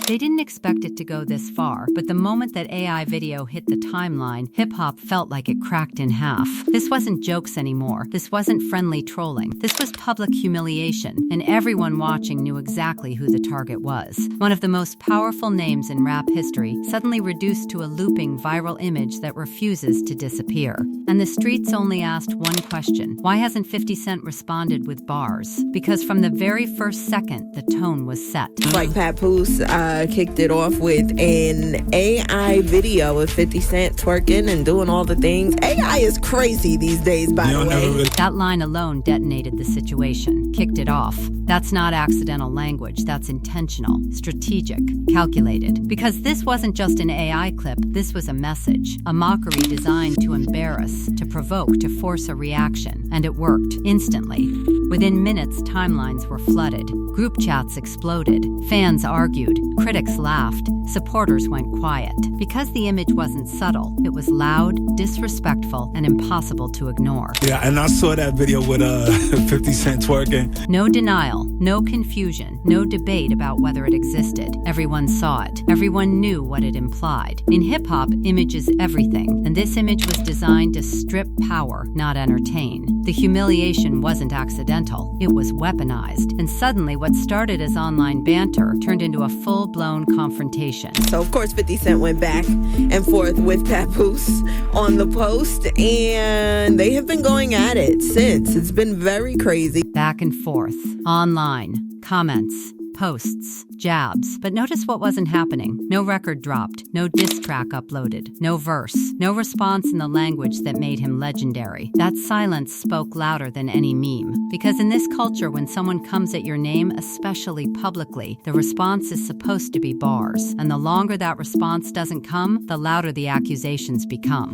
They didn't expect it to go this far, but the moment that AI video hit the timeline, hip-hop felt like it cracked in half. This wasn't jokes anymore. This wasn't friendly trolling. This was public humiliation, and everyone watching knew exactly who the target was. One of the most powerful names in rap history suddenly reduced to a looping viral image that refuses to disappear. And the streets only asked one question: why hasn't 50 Cent responded with bars? Because from the very first second, the tone was set. Like Papoose kicked it off with an AI video of 50 Cent twerking and doing all the things. AI is crazy these days, by the way. That line alone detonated the situation, kicked it off. That's not accidental language, that's intentional, strategic, calculated. Because this wasn't just an AI clip, this was a message, a mockery designed to embarrass, to provoke, to force a reaction. And it worked, instantly. Within minutes, timelines were flooded. Group chats exploded. Fans argued. Critics laughed. Supporters went quiet. Because the image wasn't subtle, it was loud, disrespectful, and impossible to ignore. Yeah, and I saw that video with 50 Cent twerking. No denial, no confusion, no debate about whether it existed. Everyone saw it. Everyone knew what it implied. In hip-hop, image is everything, and this image was designed to strip power, not entertain. The humiliation wasn't accidental. It was weaponized, and suddenly what started as online banter turned into a full-blown confrontation. So, of course, 50 Cent went back and forth with Papoose on the post, and they have been going at it since. It's been very crazy. Back and forth, online, comments, posts, jabs. But notice what wasn't happening. No record dropped, no diss track uploaded, no verse, no response in the language that made him legendary. That silence spoke louder than any meme. Because in this culture, when someone comes at your name, especially publicly, the response is supposed to be bars. And the longer that response doesn't come, the louder the accusations become.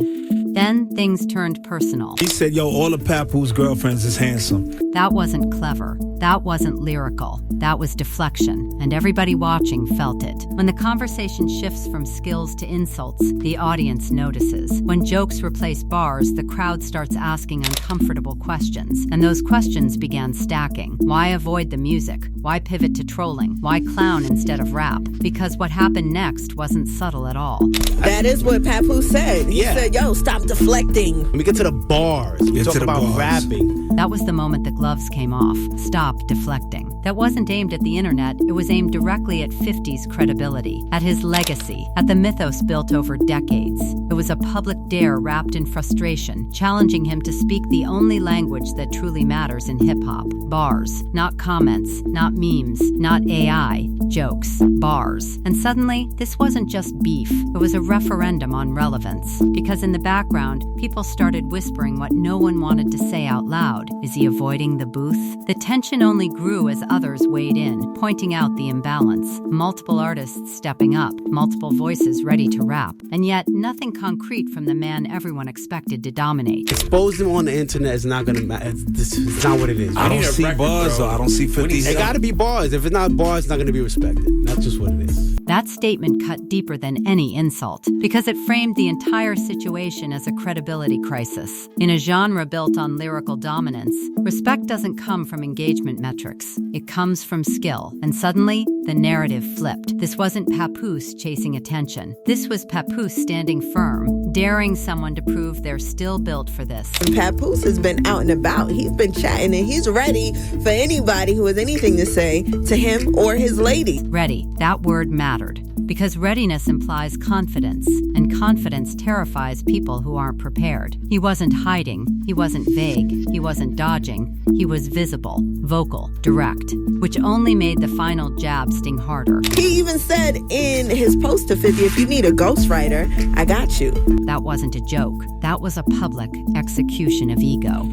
Then things turned personal. He said, yo, all of Papoose girlfriends is handsome. That wasn't clever. That wasn't lyrical. That was deflection, and everybody watching felt it. When the conversation shifts from skills to insults, the audience notices. When jokes replace bars, the crowd starts asking uncomfortable questions, and those questions began stacking. Why avoid the music? Why pivot to trolling? Why clown instead of rap? Because what happened next wasn't subtle at all. That is what Papoose said. He said, yo, stop deflecting. Let me get to the bars. We talk about rapping. That was the moment the gloves came off. Stop deflecting. That wasn't aimed at the internet, it was aimed directly at 50's credibility, at his legacy, at the mythos built over decades. It was a public dare wrapped in frustration, challenging him to speak the only language that truly matters in hip-hop. Bars, not comments, not memes, not AI, jokes, bars. And suddenly, this wasn't just beef, it was a referendum on relevance. Because in the background, people started whispering what no one wanted to say out loud. Is he avoiding the booth? The tension only grew as others weighed in, pointing out the imbalance. Multiple artists stepping up, multiple voices ready to rap, and yet nothing concrete from the man everyone expected to dominate. Exposing him on the internet is not gonna matter. It's not what it is. I don't see bars, though. I don't see 50 It gotta be bars. If it's not bars, it's not gonna be respected. That's just what it is. That statement cut deeper than any insult, because it framed the entire situation as a credibility crisis. In a genre built on lyrical dominance, respect doesn't come from engagement metrics. It comes from skill. And suddenly, the narrative flipped. This wasn't Papoose chasing attention. This was Papoose standing firm, daring someone to prove they're still built for this. Papoose has been out and about. He's been chatting, and he's ready for anybody who has anything to say to him or his lady. Ready. That word mattered. Because readiness implies confidence, and confidence terrifies people who aren't prepared. He wasn't hiding, he wasn't vague, he wasn't dodging, he was visible, vocal, direct, which only made the final jab sting harder. He even said in his post to 50, if you need a ghostwriter, I got you. That wasn't a joke. That was a public execution of ego.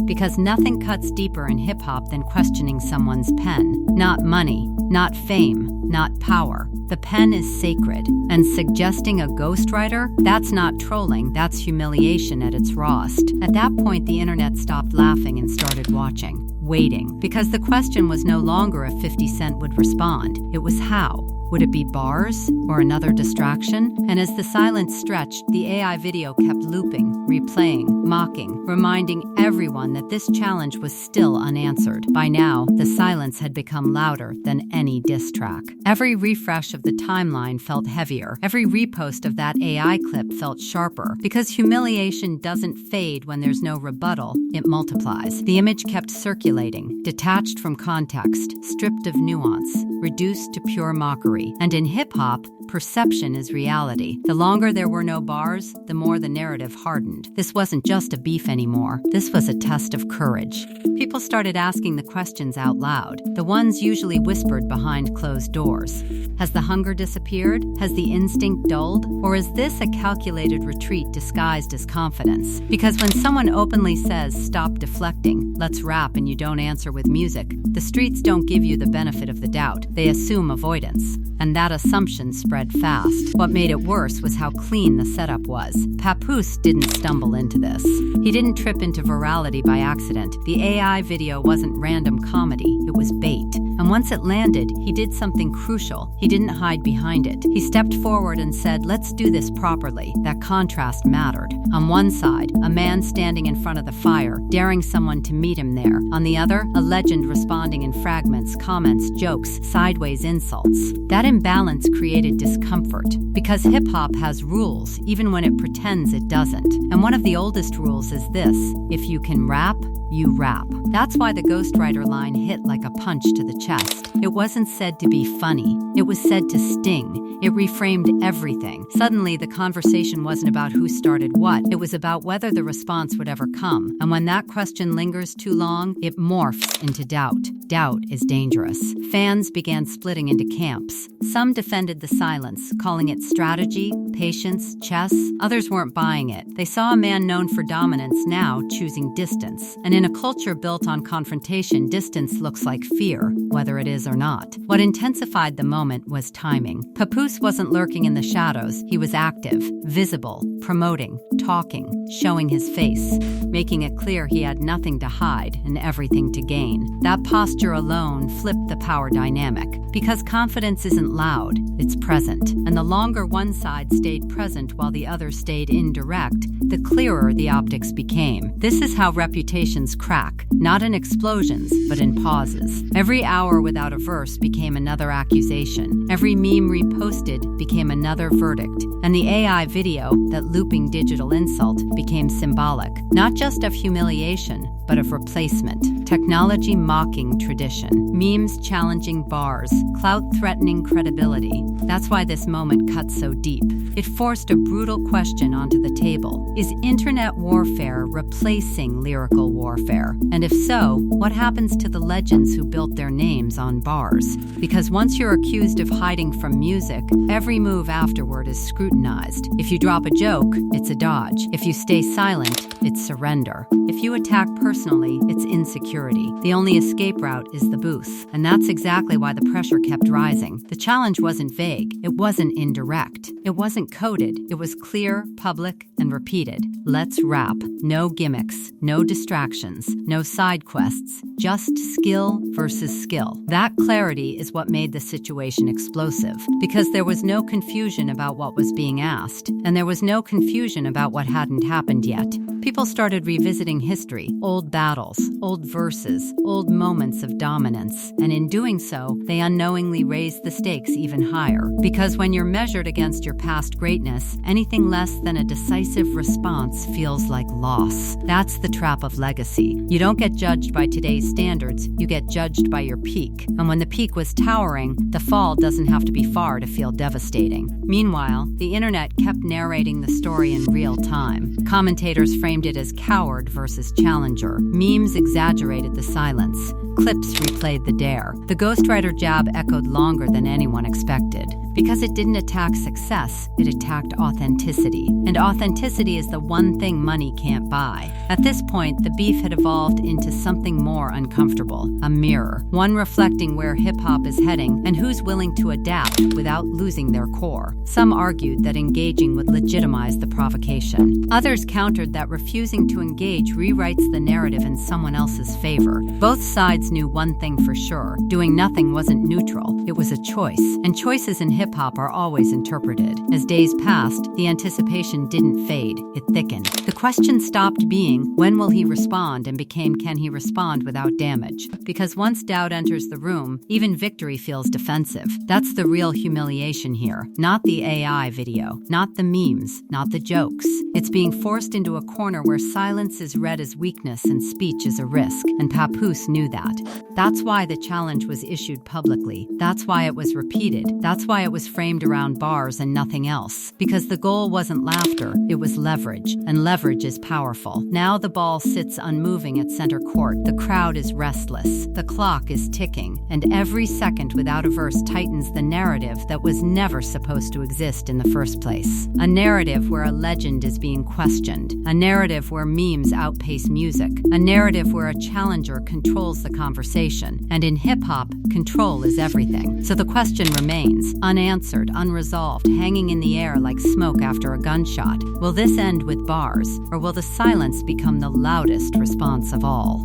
Because nothing cuts deeper in hip-hop than questioning someone's pen. Not money, not fame, not power. The pen is sacred, and suggesting a ghostwriter? That's not trolling, that's humiliation at its rawest. At that point, the internet stopped laughing and started watching, waiting, because the question was no longer if 50 Cent would respond. It was how. Would it be bars or another distraction? And as the silence stretched, the AI video kept looping, replaying, mocking, reminding everyone that this challenge was still unanswered. By now, the silence had become louder than any diss track. Every refresh of the timeline felt heavier. Every repost of that AI clip felt sharper. Because humiliation doesn't fade when there's no rebuttal, it multiplies. The image kept circulating, detached from context, stripped of nuance, reduced to pure mockery. And in hip-hop, perception is reality. The longer there were no bars, the more the narrative hardened. This wasn't just a beef anymore. This was a test of courage. People started asking the questions out loud, the ones usually whispered behind closed doors. Has the hunger disappeared? Has the instinct dulled? Or is this a calculated retreat disguised as confidence? Because when someone openly says, "Stop deflecting, let's rap," and you don't answer with music, the streets don't give you the benefit of the doubt. They assume avoidance. And that assumption spread fast. What made it worse was how clean the setup was. Papoose didn't stumble into this. He didn't trip into virality by accident. The AI video wasn't random comedy, it was bait. And once it landed, he did something crucial. He didn't hide behind it. He stepped forward and said, "Let's do this properly." That contrast mattered. On one side, a man standing in front of the fire, daring someone to meet him there. On the other, a legend responding in fragments, comments, jokes, sideways insults. That imbalance created discomfort, because hip-hop has rules, even when it pretends it doesn't. And one of the oldest rules is this: if you can rap, you rap. That's why the ghostwriter line hit like a punch to the chest. It wasn't said to be funny. It was said to sting. It reframed everything. Suddenly, the conversation wasn't about who started what. It was about whether the response would ever come. And when that question lingers too long, it morphs into doubt. Doubt is dangerous. Fans began splitting into camps. Some defended the silence, calling it strategy, patience, chess. Others weren't buying it. They saw a man known for dominance now choosing distance. And in a culture built on confrontation, distance looks like fear, whether it is or not. What intensified the moment was timing. Papoose wasn't lurking in the shadows. He was active, visible, promoting, talking, showing his face, making it clear he had nothing to hide and everything to gain. That posture alone flipped the power dynamic. Because confidence isn't loud, it's present. And the longer one side stayed present while the other stayed indirect, the clearer the optics became. This is how reputations crack, not in explosions, but in pauses. Every hour without a verse became another accusation. Every meme reposted became another verdict. And the AI video, that looping digital insult, became symbolic, not just of humiliation, but of replacement. Technology mocking tradition. Memes challenging bars. Clout threatening credibility. That's why this moment cut so deep. It forced a brutal question onto the table. Is internet warfare replacing lyrical warfare? And if so, what happens to the legends who built their names on bars? Because once you're accused of hiding from music, every move afterward is scrutinized. If you drop a joke, it's a dodge. If you stay silent, it's surrender. If you attack personally, it's insecurity. The only escape route is the booth. And that's exactly why the pressure kept rising. The challenge wasn't vague. It wasn't indirect. It wasn't coded. It was clear, public, and repeated. Let's rap. No gimmicks, no distractions, no side quests, just skill versus skill. That clarity is what made the situation explosive, because there was no confusion about what was being asked, and there was no confusion about what hadn't happened yet. People started revisiting history, old battles, old verses, old moments of dominance, and in doing so, they unknowingly raised the stakes even higher. Because when you're measured against your past greatness, anything less than a decisive response feels like loss. That's the trap of legacy. You don't get judged by today's standards, you get judged by your peak. And when the peak was towering, the fall doesn't have to be far to feel devastating. Meanwhile, the internet kept narrating the story in real time. Commentators framed it as coward versus challenger. Memes exaggerated the silence. Clips replayed the dare. The ghostwriter jab echoed longer than anyone expected. Because it didn't attack success, it attacked authenticity. And authenticity is the one thing money can't buy. At this point, the beef had evolved into something more uncomfortable, a mirror, one reflecting where hip-hop is heading and who's willing to adapt without losing their core. Some argued that engaging would legitimize the provocation. Others countered that refusing to engage rewrites the narrative in someone else's favor. Both sides knew one thing for sure: doing nothing wasn't neutral, it was a choice. And choices in hip-hop are always interpreted. As days passed, the anticipation didn't fade, it thickened. The question stopped being, when will he respond, and became, can he respond without damage? Because once doubt enters the room, even victory feels defensive. That's the real humiliation here. Not the AI video, not the memes, not the jokes. It's being forced into a corner where silence is read as weakness and speech is a risk, and Papoose knew that. That's why the challenge was issued publicly. That's why it was repeated. That's why it was framed around bars and nothing else. Because the goal wasn't laughter, it was leverage, and leverage is powerful. Now the ball sits unmoving at center court. The crowd is restless. The clock is ticking, and every second without a verse tightens the narrative that was never supposed to exist in the first place. A narrative where a legend is being questioned. A narrative where memes outpace music. A narrative where a challenger controls the conversation. And in hip-hop, control is everything. So the question remains, unanswered, unresolved, hanging in the air like smoke after a gunshot. Will this end with bars, or will the silence become the loudest response of all?